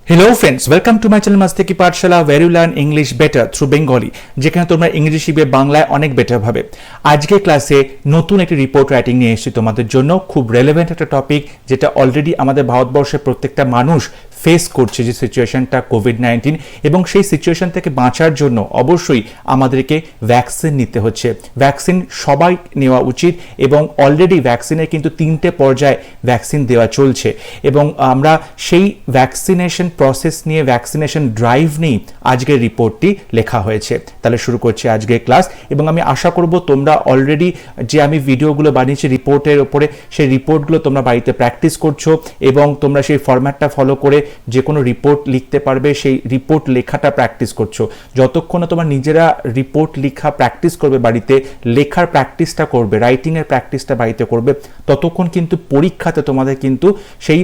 Hello friends, welcome to my channel Mastiki Pathshala where you learn English better through Bengali, যেখানে তোমরা ইংরেজি শিখবে বাংলায় অনেক বেটার ভাবে। আজকে ক্লাসে নতুন একটি রিপোর্ট রাইটিং নিয়ে এসেছি তোমাদের জন্য। খুব রেলেভেন্ট একটা টপিক, যেটা অলরেডি আমাদের ভারতবর্ষের প্রত্যেকটা মানুষ ফেস করছে, যে সিচুয়েশনটা কোভিড-19, এবং সেই সিচুয়েশন থেকে বাঁচার জন্য অবশ্যই আমাদেরকে ভ্যাকসিন নিতে হচ্ছে। ভ্যাকসিন সবাই নেওয়া উচিত, এবং অলরেডি ভ্যাকসিনের কিন্তু 3টে পর্যায়ে ভ্যাকসিন দেওয়া চলছে, এবং আমরা সেই ভ্যাকসিনেশন প্রসেস নিয়ে, ভ্যাকসিনেশন ড্রাইভ নিয়ে আজকের রিপোর্টটি লেখা হয়েছে। তাহলে শুরু করছি আজকের ক্লাস, এবং আমি আশা করব তোমরা অলরেডি যে আমি ভিডিওগুলো বানিয়েছি রিপোর্টের ওপরে, সেই রিপোর্টগুলো তোমরা বাড়িতে প্র্যাকটিস করছো, এবং তোমরা সেই ফরম্যাটটা ফলো করে যে কোনো রিপোর্ট লিখতে পারবে। সেই রিপোর্ট লেখাটা প্র্যাকটিস করছো। যতক্ষণ না তোমার নিজেরা রিপোর্ট লেখা প্র্যাকটিস করবে, বাড়িতে লেখার প্র্যাকটিসটা করবে, রাইটিংয়ের প্র্যাকটিসটা বাড়িতে করবে, ততক্ষণ কিন্তু পরীক্ষাতে তোমাদের কিন্তু সেই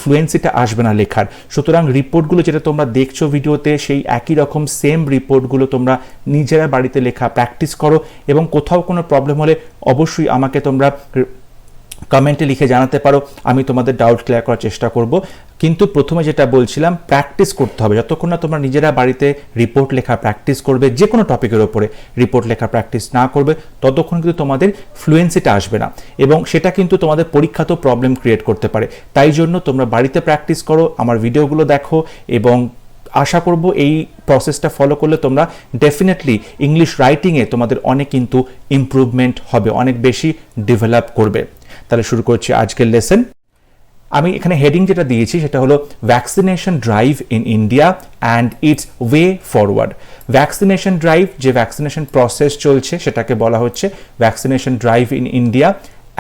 ফ্লুয়েন্সিটা আসবে না লেখার। সুতরাং রিপোর্টগুলো যেটা তোমরা দেখছো ভিডিওতে, সেই একই রকম সেম রিপোর্টগুলো তোমরা নিজেরা বাড়িতে লেখা প্র্যাকটিস করো, এবং কোথাও কোনো প্রবলেম হলে অবশ্যই আমাকে তোমরা কমেন্টে লিখে জানাতে পারো। আমি তোমাদের ডাউট ক্লিয়ার করার চেষ্টা করব। কিন্তু প্রথমে যেটা বলছিলাম, প্র্যাকটিস করতে হবে। যতক্ষণ না তোমরা নিজেরা বাড়িতে রিপোর্ট লেখা প্র্যাকটিস করবে, যে কোনো টপিকের ওপরে রিপোর্ট লেখা প্র্যাকটিস না করবে, ততক্ষণ কিন্তু তোমাদের ফ্লুয়েন্সিটা আসবে না, এবং সেটা কিন্তু তোমাদের পরীক্ষাতেও প্রবলেম ক্রিয়েট করতে পারে। তাই জন্য তোমরা বাড়িতে প্র্যাকটিস করো, আমার ভিডিওগুলো দেখো, এবং আশা করব এই প্রসেসটা ফলো করলে তোমরা ডেফিনেটলি ইংলিশ রাইটিংয়ে তোমাদের অনেক কিন্তু ইমপ্রুভমেন্ট হবে, অনেক বেশি ডেভেলপ করবে। তাহলে শুরু করছি আজকের লেসন। আমি এখানে হেডিং যেটা দিয়েছি সেটা হলো vaccination drive in India and its way forward. Vaccination drive, যে ভ্যাকসিনেশন প্রসেস চলছে, সেটাকে বলা হচ্ছে vaccination drive in India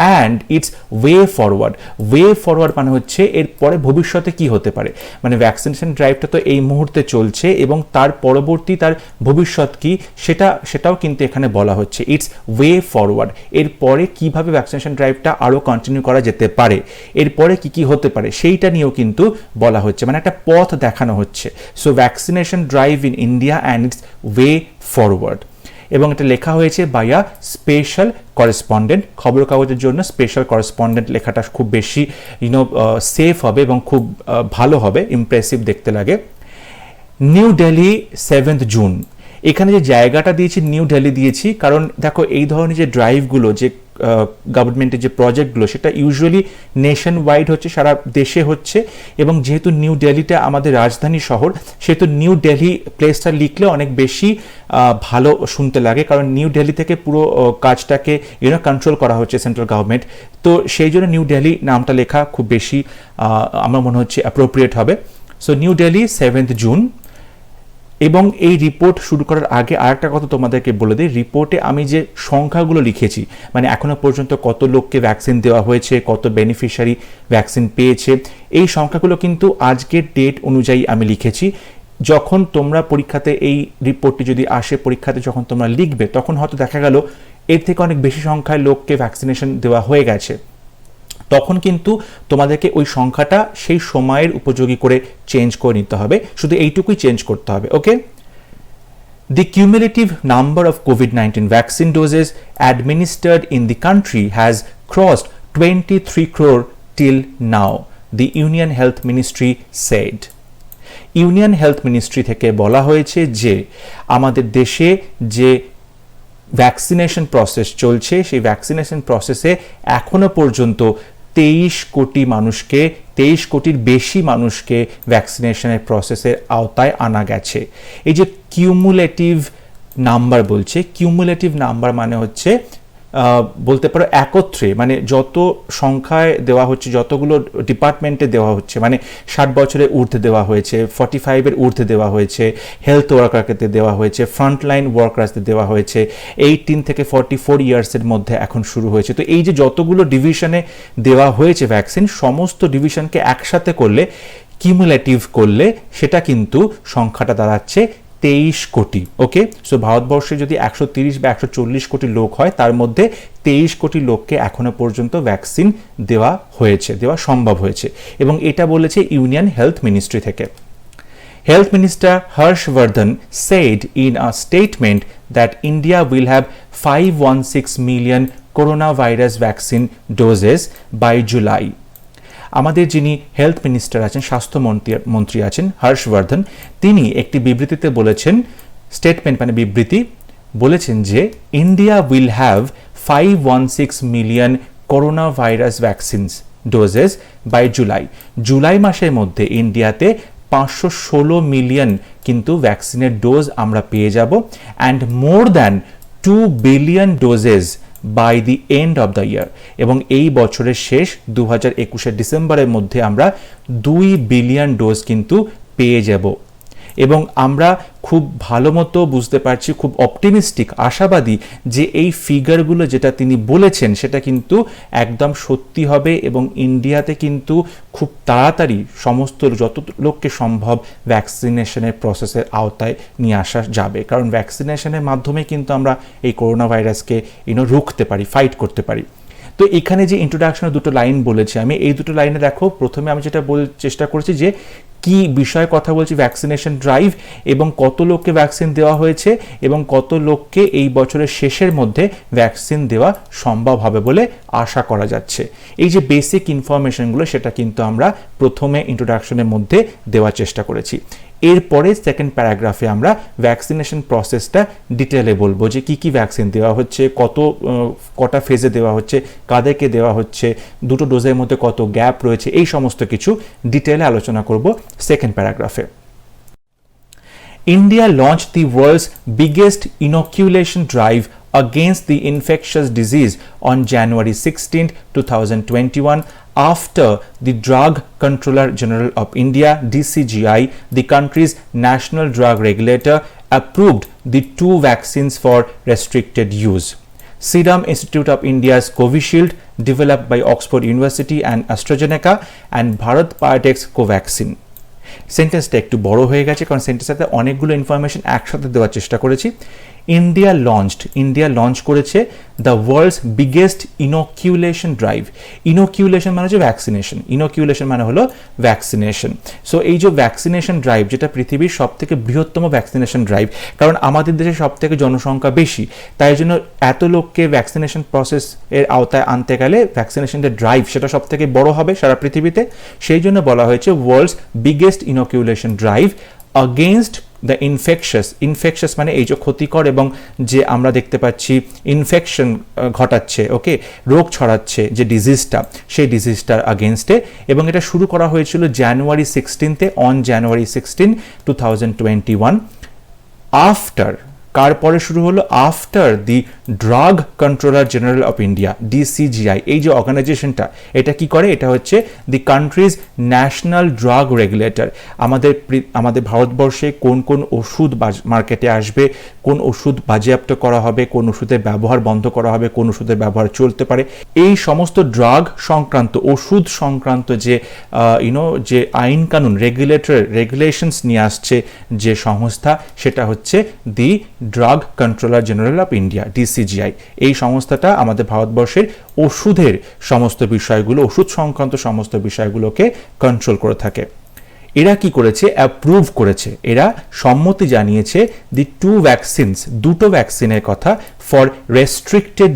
and its way forward. Way forward মানে হচ্ছে এরপরে ভবিষ্যতে কি হতে পারে, মানে ভ্যাকসিনেশন ড্রাইভটা তো এই মুহূর্তে চলছে, এবং তার পরবর্তী তার ভবিষ্যৎ কি সেটাও কিন্তু এখানে বলা হচ্ছে। ইটস ওয়ে ফরওয়ার্ড, এরপরে কিভাবে ভ্যাকসিনেশন ড্রাইভটা আরও কন্টিনিউ করা যেতে পারে, এরপরে কি কি হতে পারে, সেইটা নিয়েও কিন্তু বলা হচ্ছে, মানে একটা পথ দেখানো হচ্ছে। So vaccination drive in India and its way forward, এবং এটা লেখা হয়েছে বাই আ স্পেশাল করেসপন্ডেন্ট। খবর কাগজের জন্য স্পেশাল করেসপন্ডেন্ট লেখাটা খুব বেশি সেফ হবে, এবং খুব ভালো হবে, ইমপ্রেসিভ দেখতে লাগে। New Delhi 7 June. এখানে যে জায়গাটা দিয়েছি, নিউ দিল্লি দিয়েছি, কারণ দেখো এই ধরনের যে ড্রাইভগুলো, যে গভর্নমেন্টের যে প্রজেক্টগুলো, সেটা ইউজুয়ালি নেশন ওয়াইড হচ্ছে, সারা দেশে হচ্ছে, এবং যেহেতু নিউ দিল্লিটা আমাদের রাজধানী শহর, সেহেতু নিউ দিল্লি প্লেসটা লিখলে অনেক বেশি ভালো শুনতে লাগে, কারণ নিউ দিল্লি থেকে পুরো কাজটাকে কন্ট্রোল করা হচ্ছে সেন্ট্রাল গভর্নমেন্ট। তো সেই জন্য নিউ দিল্লি নামটা লেখা খুব বেশি আমার মনে হচ্ছে অ্যাপ্রোপ্রিয়েট হবে। So new Delhi 7 June. এবং এই রিপোর্ট শুরু করার আগে আরেকটা কথা তোমাদেরকে বলে দিই, রিপোর্টে আমি যে সংখ্যাগুলো লিখেছি, মানে এখনো পর্যন্ত কত লোককে ভ্যাকসিন দেওয়া হয়েছে, কত বেনিফিশিয়ারি ভ্যাকসিন পেয়েছে, এই সংখ্যাগুলো কিন্তু আজকের ডেট অনুযায়ী আমি লিখেছি। যখন তোমরা পরীক্ষাতে এই রিপোর্টটি যদি আসে, পরীক্ষাতে যখন তোমরা লিখবে, তখন হয়তো দেখা গেল এর থেকে অনেক বেশি সংখ্যায় লোককে ভ্যাকসিনেশন দেওয়া হয়ে গেছে, তখন কিন্তু তোমাদেরকে ওই সংখ্যাটা সেই সময়ের উপযোগী করে চেঞ্জ করে নিতে হবে, শুধু এইটুকুই চেঞ্জ করতে হবে। ওকে, The cumulative number of COVID-19 vaccine doses administered in the country has crossed 23 crore till now, the Union Health Ministry said. Union health ministry থেকে বলা হয়েছে যে আমাদের দেশে যে ভ্যাকসিনেশন প্রসেস চলছে, সেই ভ্যাকসিনেশন প্রসেসে এখনো পর্যন্ত 23 কোটি মানুষকে, 23 কোটির বেশি মানুষকে ভ্যাকসিনেশনের প্রসেসের আওতায় আনা গেছে। এই যে কিউমুলেটিভ নাম্বার বলছে, কিউমুলেটিভ নাম্বার মানে হচ্ছে বলতে পারো একত্রে, মানে যত সংখ্যায় দেওয়া হচ্ছে, যতগুলো ডিপার্টমেন্টে দেওয়া হচ্ছে, মানে 60 বছরের ঊর্ধ্বে দেওয়া হয়েছে, 45-এর ঊর্ধ্বে দেওয়া হয়েছে, হেলথ ওয়ার্কারকে দেওয়া হয়েছে, ফ্রন্টলাইন ওয়ার্কার্সদের দেওয়া হয়েছে, 18 থেকে 44 ইয়ার্সের মধ্যে এখন শুরু হয়েছে। তো এই যে যতগুলো ডিভিশনে দেওয়া হয়েছে ভ্যাকসিন, সমস্ত ডিভিশনকে একসাথে করলে, কিউমুলেটিভ করলে, সেটা কিন্তু সংখ্যাটা দাঁড়াচ্ছে 23 কোটি। ওকে, সো ভারতবর্ষে যদি 130 বা 140 কোটি লোক হয়, তার মধ্যে 23 কোটি লোককে এখনো পর্যন্ত ভ্যাকসিন দেওয়া হয়েছে, দেওয়া সম্ভব হয়েছে, এবং এটা বলেছে ইউনিয়ন হেলথ মিনিস্ট্রি থেকে। Health Minister Harshvardhan said in a statement that India will have 516 million coronavirus vaccine doses by July. আমাদের যিনি হেলথ মিনিস্টার আছেন, স্বাস্থ্যমন্ত্রী আছেন হর্ষবর্ধন, তিনি একটি বিবৃতিতে বলেছেন, স্টেটমেন্ট মানে বিবৃতি, বলেছেন যে India will have 516 million corona virus vaccines doses by July মাসের মধ্যে ইন্ডিয়াতে 516 মিলিয়ন কিন্তু ভ্যাকসিনের ডোজ আমরা পেয়ে যাব, and more than 2 billion doses by the end of the year, এবং এই বছরের শেষ 2021 ডিসেম্বরের মধ্যে আমরা 2 বিলিয়ন ডোজ কিন্তু পেয়ে যাব। এবং আমরা খুব ভালো মতো বুঝতে পারছি, খুব অপটিমিস্টিক, আশাবাদী যে এই ফিগারগুলো যেটা তিনি বলেছেন সেটা কিন্তু একদম সত্যি হবে, এবং ইন্ডিয়াতে কিন্তু খুব তাড়াতাড়ি সমস্ত যত লোককে সম্ভব ভ্যাকসিনেশনের প্রসেসের আওতায় নিয়ে আসা যাবে, কারণ ভ্যাকসিনেশনের মাধ্যমে কিন্তু আমরা এই করোনা ভাইরাসকে রুখতে পারি, ফাইট করতে পারি। তো এখানে যে ইন্ট্রোডাকশনের দুটো লাইন বলেছি আমি, এই দুটো লাইনে দেখো, প্রথমে আমি যেটা চেষ্টা করেছি যে কি বিষয়ে কথা বলছি, ভ্যাকসিনেশন ড্রাইভ, এবং কত লোককে ভ্যাকসিন দেওয়া হয়েছে এবং কত লোককে এই বছরের শেষের মধ্যে ভ্যাকসিন দেওয়া সম্ভব হবে বলে আশা করা যাচ্ছে। এই যে বেসিক ইনফরমেশনগুলো সেটা কিন্তু আমরা প্রথমে ইন্ট্রোডাকশনের মধ্যে দেওয়ার চেষ্টা করেছি। এরপরে সেকেন্ড প্যারাগ্রাফে আমরা ভ্যাকসিনেশন প্রসেসটা ডিটেলে বলবো যে কি কি ভ্যাকসিন দেওয়া হচ্ছে, কটা ফেজে দেওয়া হচ্ছে, কাদেরকে দেওয়া হচ্ছে, দুটো ডোজের মধ্যে কত গ্যাপ রয়েছে, এই সমস্ত কিছু ডিটেলে আলোচনা করব second প্যারাগ্রাফে। India launched the world's biggest inoculation drive against the infectious disease on January 16, 2021, after the Drug Controller General of India, DCGI, the country's national drug regulator, approved the 2 vaccines for restricted use. Serum Institute of India's Covishield, developed by Oxford University and AstraZeneca, and Bharat Biotech's Covaxin. সেন্টেন্সটা একটু বড় হয়ে গেছে কারণ সেন্টেন্সটাতে অনেকগুলো information একসাথে দেওয়ার চেষ্টা করেছি। ইন্ডিয়া লঞ্চ করেছে the world's biggest inoculation drive. ইনোকিউলেশন মানে হচ্ছে ভ্যাকসিনেশন, ইনোকিউলেশন মানে হলো ভ্যাকসিনেশন। সো এই যে ভ্যাকসিনেশন ড্রাইভ, যেটা পৃথিবীর সব থেকে বৃহত্তম ভ্যাকসিনেশন ড্রাইভ, কারণ আমাদের দেশে সব থেকে জনসংখ্যা বেশি, তাই জন্য এত লোককে ভ্যাকসিনেশন প্রসেস এর আওতায় আনতে গেলে ভ্যাকসিনেশন যে ড্রাইভ সেটা সব থেকে বড় হবে সারা পৃথিবীতে। সেই জন্য বলা হয়েছে world's biggest inoculation drive against the infectious মানে এই যে ক্ষতিকর এবং যে আমরা দেখতে পাচ্ছি ইনফেকশন ঘটাচ্ছে, ওকে, রোগ ছড়াচ্ছে যে ডিজিজটা, সেই ডিজিজটার আগেনস্টে। এবং এটা শুরু করা হয়েছিল জানুয়ারি 16 অন জানুয়ারি 16, 2021, আফটার, কার পরে শুরু হলো, after the drug controller general of India, DCGI. এই যে অর্গানাইজেশনটা, এটা কি করে, এটা হচ্ছে the country's national drug regulator. আমাদের ভারতবর্ষে কোন কোন ওষুধ মার্কেটে আসবে, কোন ওষুধ বাজেয়াপ্ত করা হবে, কোন ওষুধের ব্যবহার বন্ধ করা হবে, কোন ওষুধের ব্যবহার চলতে পারে, এই সমস্ত ড্রাগ সংক্রান্ত, ওষুধ সংক্রান্ত যে যে আইন কানুন, রেগুলেশনস নিয়ে আসছে যে সংস্থা, সেটা হচ্ছে the drug controller general of India, DCGI. এই সংস্থাটা আমাদের ভারতবর্ষের ওষুধের সমস্ত বিষয়গুলো, ওষুধ সংক্রান্ত সমস্ত বিষয়গুলোকে কন্ট্রোল করে থাকে। এরা কি করেছে, অ্যাপ্রুভ করেছে, এরা সম্মতি জানিয়েছে দি 2 ভ্যাকসিনস, দুটো ভ্যাকসিনের কথা, ফর রেস্ট্রিক্টেড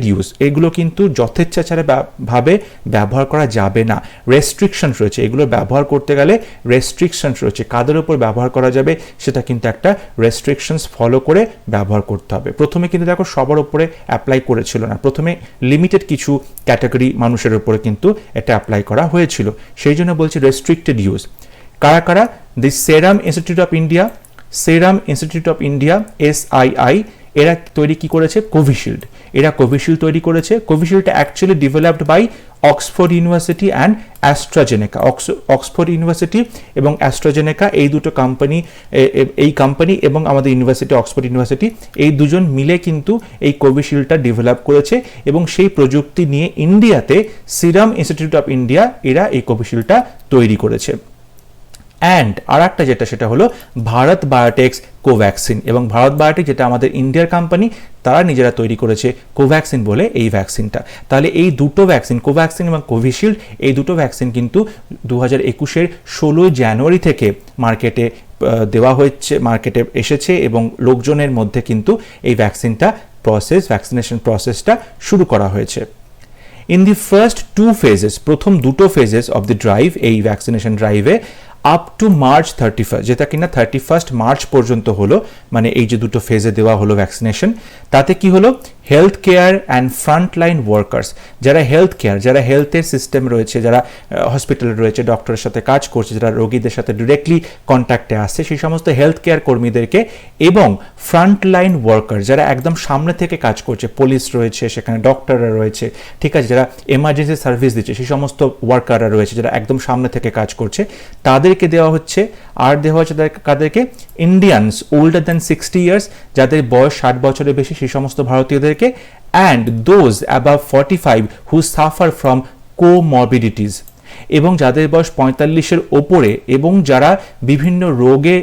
ইউজ। এগুলো কিন্তু যথেচ্ছাচারে ভাবে ব্যবহার করা যাবে না, রেস্ট্রিকশনস রয়েছে, এগুলো ব্যবহার করতে গেলে রেস্ট্রিকশনস রয়েছে, কাদের উপর ব্যবহার করা যাবে সেটা কিন্তু একটা রেস্ট্রিকশনস ফলো করে ব্যবহার করতে হবে। প্রথমে কিন্তু দেখো সবার উপরে অ্যাপ্লাই করেছিল না, প্রথমে লিমিটেড কিছু ক্যাটাগরি মানুষের উপরে কিন্তু এটা অ্যাপ্লাই করা হয়েছিল, সেই জন্য বলছি রেস্ট্রিক্টেড ইউজ। কারা কারা, দি Serum Institute of India, SII, এরা তৈরি কি করেছে, কোভিশিল্ড। এরা কোভিশিল্ড তৈরি করেছে। কোভিশিল্ডটা actually developed by Oxford University and AstraZeneca. Oxford University এবং অ্যাস্ট্রাজেনেকা, এই দুটো কোম্পানি এবং আমাদের ইউনিভার্সিটি, অক্সফোর্ড ইউনিভার্সিটি, এই দুজন মিলে কিন্তু এই কোভিশিল্ডটা ডেভেলপ করেছে, এবং সেই প্রযুক্তি নিয়ে ইন্ডিয়াতে সিরাম ইনস্টিটিউট অফ ইন্ডিয়া এরা এই কোভিশিল্ডটা তৈরি করেছে। অ্যান্ড আর একটা যেটা, সেটা হলো ভারত বায়োটেক্স কোভ্যাক্সিন, এবং ভারত বায়োটেক যেটা আমাদের ইন্ডিয়ার কোম্পানি, তারা নিজেরা তৈরি করেছে কোভ্যাক্সিন বলে এই ভ্যাকসিনটা। তাহলে এই দুটো ভ্যাকসিন, কোভ্যাক্সিন এবং কোভিশিল্ড, এই দুটো ভ্যাকসিন কিন্তু 2021 16 জানুয়ারি থেকে মার্কেটে দেওয়া হচ্ছে, মার্কেটে এসেছে, এবং লোকজনের মধ্যে কিন্তু এই ভ্যাকসিনেশন প্রসেসটা শুরু করা হয়েছে। ইন দি ফার্স্ট 2 phases, প্রথম দুটো ফেজেস অফ দি ড্রাইভ, এই ভ্যাকসিনেশন ড্রাইভে আপ টু মার্চ 31, যেটা কিনা 31 মার্চ পর্যন্ত হলো, মানে এই যে দুটো ফেজে দেওয়া হলো ভ্যাকসিনেশন, তাতে কি হলো, health care and frontline workers, যারা হেলথ কেয়ার, যারা হেলথের সিস্টেম রয়েছে, যারা হসপিটালে রয়েছে, ডক্টরের সাথে কাজ করছে, যারা রোগীদের সাথে ডিরেক্টলি কন্ট্যাক্টে আসছে, সেই সমস্ত হেলথ কেয়ার কর্মীদেরকে, এবং ফ্রন্টলাইন ওয়ার্কার যারা একদম সামনে থেকে কাজ করছে, পুলিশ রয়েছে, সেখানে ডক্টররা রয়েছে, ঠিক আছে, যারা এমার্জেন্সি সার্ভিস দিচ্ছে, সেই সমস্ত ওয়ার্কাররা রয়েছে যারা একদম সামনে থেকে কাজ করছে, তাদেরকে দেওয়া হচ্ছে। আর দেওয়া হচ্ছে কাদেরকে, ইন্ডিয়ানস ওল্ডার দ্যান 60 ইয়ার্স, যাদের বয়স 60 বছরের বেশি, সেই সমস্ত ভারতীয়দেরকে, and those above 45 who suffer from comorbidities, এবং যাদের বয়স 45-এর ওপরে এবং যারা বিভিন্ন রোগে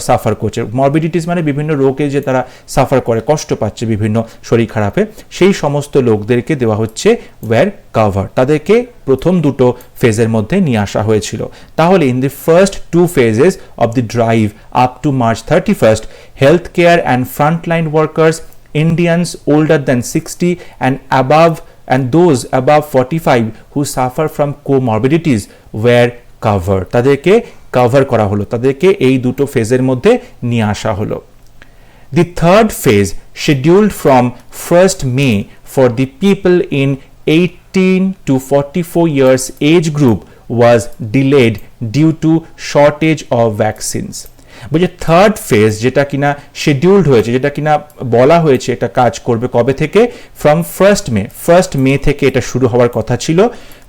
সাফার করছে। মরবিডিটিস মানে বিভিন্ন রোগে যে তারা সাফার করে, কষ্ট পাচ্ছে বিভিন্ন শরীর খারাপে, সেই সমস্ত লোকদেরকে দেওয়া হচ্ছে ওয়্যার কাভার, তাদেরকে প্রথম দুটো ফেজের মধ্যে নিয়ে আসা হয়েছিল। তাহলে in the first 2 phases of the drive up to March 31, health care and frontline workers, Indians older than 60 and above, and those above 45 who suffer from comorbidities were covered, তাদেরকে কভার করা হলো, তাদেরকে এই দুটো ফেজের মধ্যে নিয়ে আসা হলো। The third phase, scheduled from 1st May for the people in 18 to 44 years age group, was delayed due to shortage of vaccines. বলছে থার্ড ফেজ, যেটা কিনা শিডিউলড হয়েছে, যেটা কিনা বলা হয়েছে এটা কাজ করবে কবে থেকে, ফ্রম 1st মে থেকে এটা শুরু হওয়ার কথা ছিল।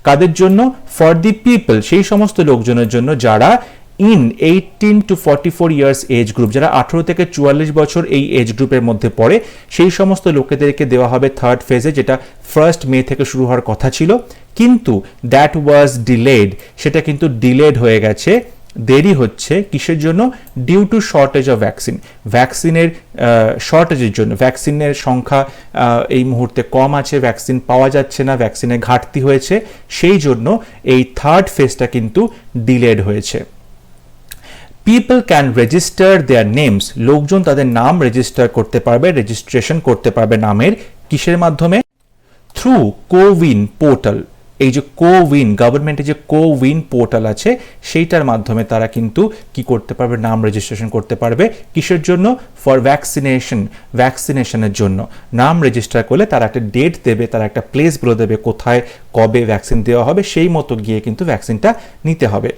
কাদের জন্য? ফর দি পিপল, সেই সমস্ত লোকজনের জন্য যারা in 18 to 44 years age group, যারা 18 থেকে 44 বছর এই এজ গ্রুপের মধ্যে পড়ে, সেই সমস্ত লোকেদেরকে দেওয়া হবে থার্ড ফেজে, যেটা 1st মে থেকে শুরু হওয়ার কথা ছিল, কিন্তু দ্যাট ওয়াজ ডিলেড, সেটা কিন্তু ডিলেড হয়ে গেছে, দেরি হচ্ছে। কিসের জন্য? Due to shortage of vaccine, ভ্যাকসিনের শর্টেজের জন্য। ভ্যাকসিনের সংখ্যা এই মুহূর্তে কম আছে, ভ্যাকসিন পাওয়া যাচ্ছে না, ভ্যাকসিনের ঘাটতি হয়েছে, সেই জন্য এই থার্ড ফেজটা কিন্তু ডিলেড হয়েছে। People can register their names, লোকজন তাদের নাম রেজিস্টার করতে পারবে, রেজিস্ট্রেশন করতে পারবে নামের, কিসের মাধ্যমে? Through CoWIN portal. এই যে কোউইন, গভর্নমেন্টের যে কোউইন পোর্টাল আছে, সেইটার মাধ্যমে তারা কিন্তু কি করতে পারবে? নাম রেজিস্ট্রেশন করতে পারবে। কিসের জন্য? ফর ভ্যাকসিনেশন, ভ্যাকসিনেশনের জন্য। নাম রেজিস্টার করলে তারা একটা ডেট দেবে, তারা একটা প্লেস বলে দেবে কোথায় কবে ভ্যাকসিন দেওয়া হবে, সেই মতো গিয়ে কিন্তু ভ্যাকসিনটা নিতে হবে।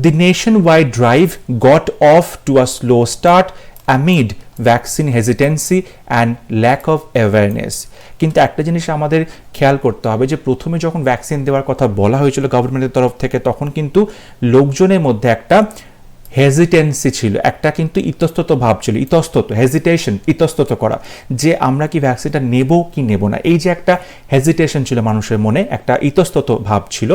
The nationwide drive got off to a slow start amid vaccine hesitancy and lack of awareness. কিন্তু একটা জিনিস আমাদের খেয়াল করতে হবে যে প্রথমে যখন ভ্যাকসিন দেওয়ার কথা বলা হয়েছিল গভর্নমেন্টের তরফ থেকে, তখন কিন্তু লোকজনের মধ্যে একটা হেজিটেন্সি ছিল, একটা কিন্তু ইতস্তত ভাব ছিল, ইতস্তত, হেজিটেশন, ইতস্তত করা, যে আমরা কি ভ্যাকসিনটা নেব কি নেব না, এই যে একটা হেজিটেশন ছিল মানুষের মনে, একটা ইতস্তত ভাব ছিল।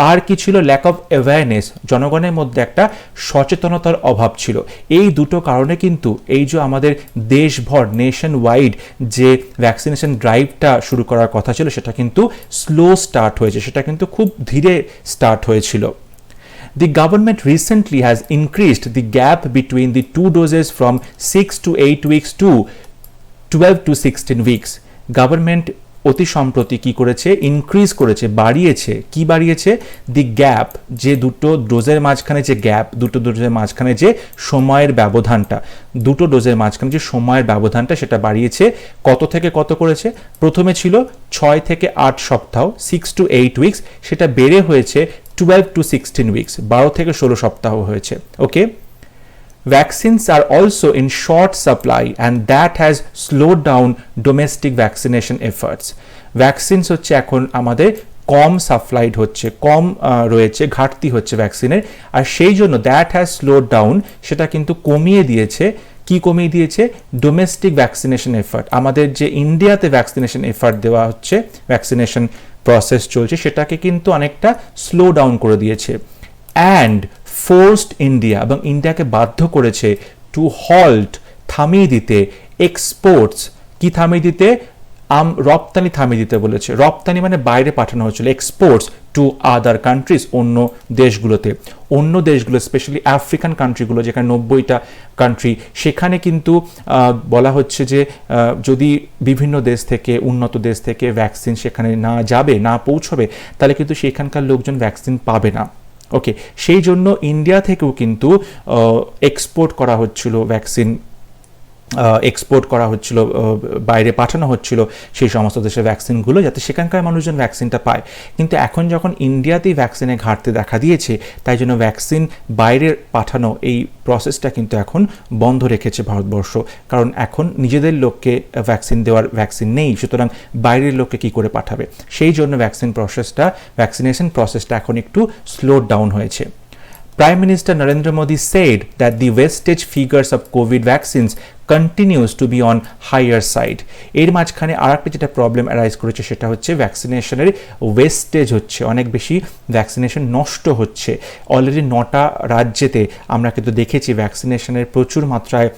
আর কি ছিল? ল্যাক অফ অ্যাওয়ারনেস, জনগণের মধ্যে একটা সচেতনতার অভাব ছিল। এই দুটো কারণে কিন্তু এই যে আমাদের দেশভর, নেশন ওয়াইড যে ভ্যাকসিনেশন ড্রাইভটা শুরু করার কথা ছিল, সেটা কিন্তু স্লো স্টার্ট হয়েছে, সেটা কিন্তু খুব ধীরে স্টার্ট হয়েছিল। The government recently has increased the gap between the two doses from 6 to 8 weeks to 12 to 16 weeks. Government অতি সম্প্রতি কি করেছে? ইনক্রিজ করেছে, বাড়িয়েছে। কি বাড়িয়েছে? দি গ্যাপ, যে দুটো ডোজের মাঝখানে যে গ্যাপ, দুটো ডোজের মাঝখানে যে সময়ের ব্যবধানটা, দুটো ডোজের মাঝখানে যে সময়ের ব্যবধানটা, সেটা বাড়িয়েছে। কত থেকে কত করেছে? প্রথমে ছিল 6 থেকে 8 সপ্তাহ, 6 to 8 উইকস, সেটা বেড়ে হয়েছে 12 to 16 উইকস, 12 থেকে 16 সপ্তাহ হয়েছে। ওকে, vaccines are also in short supply and that has slowed down domestic vaccination efforts. Vaccines হচ্ছে এখন আমাদের কম সাপ্লাইড হচ্ছে, কম রয়েছে, ঘাটতি হচ্ছে ভ্যাকসিনের, আর সেই জন্য দ্যাট হ্যাজ স্লোড ডাউন, সেটা কিন্তু কমিয়ে দিয়েছে। কি কমিয়ে দিয়েছে? ডোমেস্টিক ভ্যাকসিনেশন এফার্ট, আমাদের যে ইন্ডিয়াতে ভ্যাকসিনেশন এফার্ট দেওয়া হচ্ছে, ভ্যাকসিনেশন প্রসেস চলছে, সেটাকে কিন্তু অনেকটা স্লো ডাউন করে দিয়েছে। অ্যান্ড ফোর্সড ইন্ডিয়া, এবং ইন্ডিয়াকে বাধ্য করেছে টু হল্ট, থামিয়ে দিতে, এক্সপোর্টস, কি থামিয়ে দিতে? রপ্তানি থামিয়ে দিতে বলেছে। রপ্তানি মানে বাইরে পাঠানো হচ্ছিল, এক্সপোর্টস টু আদার কান্ট্রিজ, অন্য দেশগুলোতে। অন্য দেশগুলো স্পেশালি আফ্রিকান কান্ট্রিগুলো, যেখানে 90টা কান্ট্রি, সেখানে কিন্তু বলা হচ্ছে যে যদি বিভিন্ন দেশ থেকে, উন্নত দেশ থেকে ভ্যাকসিন সেখানে না যাবে, না পৌঁছবে, তাহলে কিন্তু সেখানকার লোকজন ভ্যাকসিন পাবে না। ওকে, সেই জন্য ইন্ডিয়া থেকেও কিন্তু এক্সপোর্ট করা হচ্ছিল ভ্যাকসিন, এক্সপোর্ট করা হচ্ছিল, বাইরে পাঠানো হচ্ছিল সেই সমস্ত দেশের ভ্যাকসিনগুলো, যাতে সেখানকার মানুষজন ভ্যাকসিনটা পায়। কিন্তু এখন যখন ইন্ডিয়াতেই ভ্যাকসিনের ঘাটতি দেখা দিয়েছে, তাই জন্য ভ্যাকসিন বাইরে পাঠানো এই প্রসেসটা কিন্তু এখন বন্ধ রেখেছে ভারতবর্ষ। কারণ এখন নিজেদের লোককে ভ্যাকসিন নেই, সুতরাং বাইরের লোককে কী করে পাঠাবে? সেই জন্য ভ্যাকসিনেশন প্রসেসটা এখন একটু স্লো ডাউন হয়েছে। Prime Minister Narendra Modi said that the wastage figures of COVID vaccines continues to be on higher side. এর মাঝখানে আরেকটা যেটা প্রবলেম অ্যারাইজ করেছে সেটা হচ্ছে ভ্যাকসিনেশনের ওয়েস্টেজ হচ্ছে, অনেক বেশি ভ্যাকসিনেশন নষ্ট হচ্ছে। অলরেডি 9টা রাজ্যেতে আমরা কিন্তু দেখেছি ভ্যাকসিনেশনের প্রচুর মাত্রায়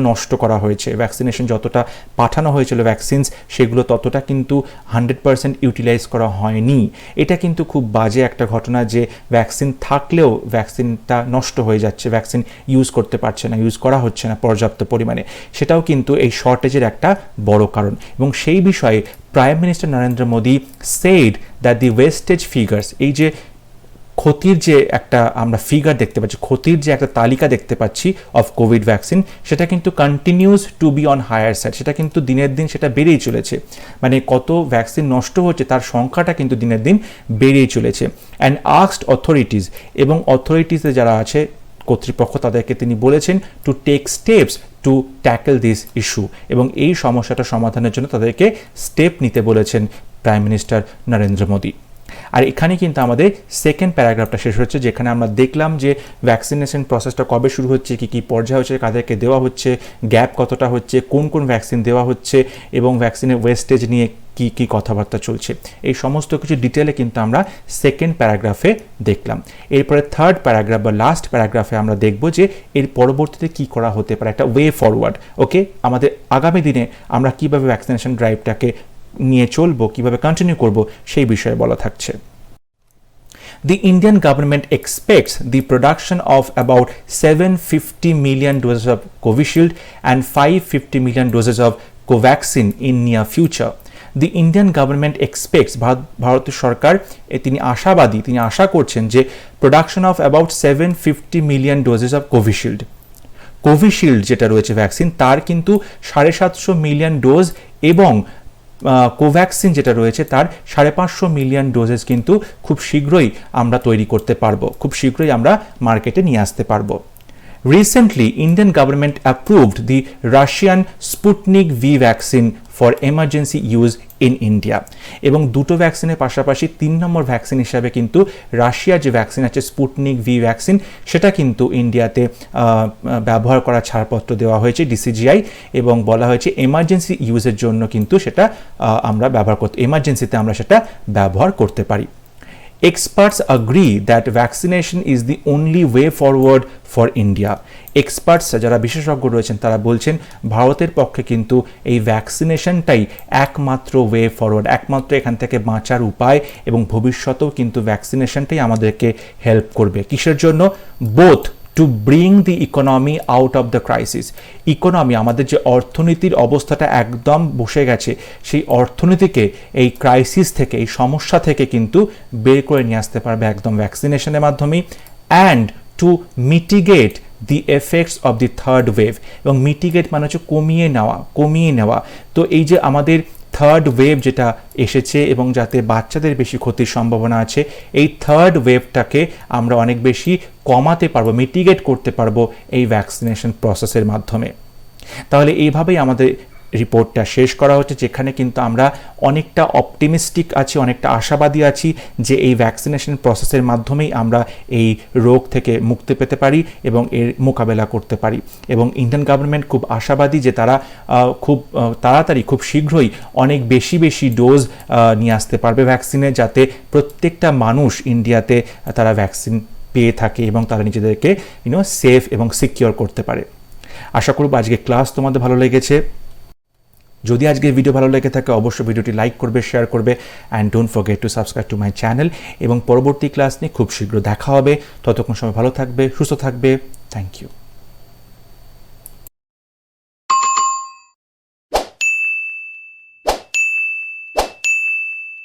নষ্ট করা হয়েছে। ভ্যাকসিনেশন যতটা পাঠানো হয়েছিল ভ্যাকসিনস, সেগুলো ততটা কিন্তু 100% ইউটিলাইজ করা হয়নি। এটা কিন্তু খুব বাজে একটা ঘটনা যে ভ্যাকসিন থাকলেও ভ্যাকসিনটা নষ্ট হয়ে যাচ্ছে, ভ্যাকসিন ইউজ করতে পারছে না, ইউজ করা হচ্ছে না পর্যাপ্ত পরিমাণে। সেটাও কিন্তু এই শর্টেজের একটা বড় কারণ। এবং সেই বিষয়ে prime minister Narendra Modi said that the wastage figures, এই যে ক্ষতির যে একটা আমরা ফিগার দেখতে পাচ্ছি, ক্ষতির যে একটা তালিকা দেখতে পাচ্ছি অফ কোভিড ভ্যাকসিন, সেটা কিন্তু continues to be on higher side, সেটা কিন্তু দিনের দিন সেটা বেড়েই চলেছে। মানে কত ভ্যাকসিন নষ্ট হচ্ছে তার সংখ্যাটা কিন্তু দিনের দিন বেড়েই চলেছে। অ্যান্ড আস্কড অথরিটিজ, এবং অথরিটিসে যারা আছে কর্তৃপক্ষ, তাদেরকে তিনি বলেছেন to take steps to tackle this issue, এবং এই সমস্যাটা সমাধানের জন্য তাদেরকে স্টেপ নিতে বলেছেন প্রাইম মিনিস্টার নরেন্দ্র মোদী। আর এখানে কিন্তু আমাদের সেকেন্ড প্যারাগ্রাফটা শেষ হচ্ছে, যেখানে আমরা দেখলাম যে ভ্যাকসিনেশন প্রসেসটা কবে শুরু হচ্ছে, কী কী পর্যায়ে হচ্ছে, কাদেরকে দেওয়া হচ্ছে, গ্যাপ কতটা হচ্ছে, কোন কোন ভ্যাকসিন দেওয়া হচ্ছে, এবং ভ্যাকসিনের ওয়েস্টেজ নিয়ে কী কী কথাবার্তা চলছে। এই সমস্ত কিছু ডিটেলে কিন্তু আমরা সেকেন্ড প্যারাগ্রাফে দেখলাম। এরপরে থার্ড প্যারাগ্রাফ বা লাস্ট প্যারাগ্রাফে আমরা দেখব যে এর পরবর্তীতে কী করা হতে পারে, একটা ওয়ে ফরওয়ার্ড। ওকে, আমাদের আগামী দিনে আমরা কীভাবে ভ্যাকসিনেশন ড্রাইভটাকে নিয়ে চলবো, কীভাবে কন্টিনিউ করব, সেই বিষয়ে বলা থাকছে। The Indian government expects the production of about 750 million doses of Covishield and 550 million doses of Covaxin in near future. The Indian government expects, ভারতের সরকার তিনি আশাবাদী, তিনি আশা করছেন যে production of about 750 million doses of Covishield, Covishield যেটা রয়েছে vaccine, তার কিন্তু 750 মিলিয়ন ডোজ, এবং কোভ্যাক্সিন যেটা রয়েছে তার 550 মিলিয়ন ডোজেস কিন্তু খুব শীঘ্রই আমরা তৈরি করতে পারবো, খুব শীঘ্রই আমরা মার্কেটে নিয়ে আসতে পারবো। Recently, Indian government approved the Russian Sputnik V vaccine for emergency use in India, এবং দুটো ভ্যাকসিনের পাশাপাশি 3 নম্বর ভ্যাকসিন হিসাবে কিন্তু রাশিয়ার যে ভ্যাকসিন আছে স্পুটনিক ভি ভ্যাকসিন, সেটা কিন্তু ইন্ডিয়াতে ব্যবহার করার ছাড়পত্র দেওয়া হয়েছে ডিসিজিআই, এবং বলা হয়েছে এমার্জেন্সি ইউজের জন্য কিন্তু সেটা আমরা এমার্জেন্সিতে আমরা সেটা ব্যবহার করতে পারি। Experts agree that vaccination is the only way forward for India. Experts যারা বিশেষজ্ঞ রয়েছেন তারা বলছেন ভারতের পক্ষে কিন্তু এই ভ্যাকসিনেশনটাই একমাত্র ওয়ে ফরওয়ার্ড, একমাত্র এখান থেকে বাঁচার উপায়, এবং ভবিষ্যতেও কিন্তু ভ্যাকসিনেশনটাই আমাদেরকে হেল্প করবে। কিসের জন্য? Both to bring the economy out of the crisis, economy আমাদের যে অর্থনীতির অবস্থাটা একদম বসে গেছে, সেই অর্থনীতিকে এই ক্রাইসিস থেকে, এই সমস্যা থেকে কিন্তু বের করে নিয়ে আসতে পারবে একদম ভ্যাকসিনেশনের মাধ্যমেই। And two mitigate the effects of the third wave, এবং মিটিগেট মানে হচ্ছে কমিয়ে নেওয়া। তো এই যে আমাদের থার্ড ওয়েভ যেটা এসেছে, এবং যাতে বাচ্চাদের বেশি ক্ষতির সম্ভাবনা আছে, এই থার্ড ওয়েভটাকে আমরা অনেক বেশি কমাতে পারবো, মিটিগেট করতে পারবো এই ভ্যাকসিনেশন প্রসেসের মাধ্যমে। তাহলে এইভাবেই আমাদের রিপোর্টটা শেষ করা হচ্ছে, যেখানে কিন্তু আমরা অনেকটা অপটিমিস্টিক আছি, অনেকটা আশাবাদী আছি যে এই ভ্যাকসিনেশন প্রসেসের মাধ্যমেই আমরা এই রোগ থেকে মুক্তি পেতে পারি এবং এর মোকাবেলা করতে পারি। এবং ইন্ডিয়ান গভর্নমেন্ট খুব আশাবাদী যে তারা খুব তাড়াতাড়ি, খুব শীঘ্রই অনেক বেশি ডোজ নিয়ে আসতে পারবে ভ্যাকসিনে, যাতে প্রত্যেকটা মানুষ ইন্ডিয়াতে তারা ভ্যাকসিন পেয়ে থাকে এবং তারা নিজেদেরকে সেফ এবং সিকিওর করতে পারে। আশা করব আজকে ক্লাস তোমাদের ভালো লেগেছে। যদি আজকের ভিডিও ভালো লেগে থাকে অবশ্যই ভিডিওটি লাইক করবে, শেয়ার করবে and don't forget to subscribe to my channel. এবং পরবর্তী ক্লাস নিয়ে খুব শীঘ্র দেখা হবে। ততক্ষণ সময় ভালো থাকবে, সুস্থ থাকবে। Thank you.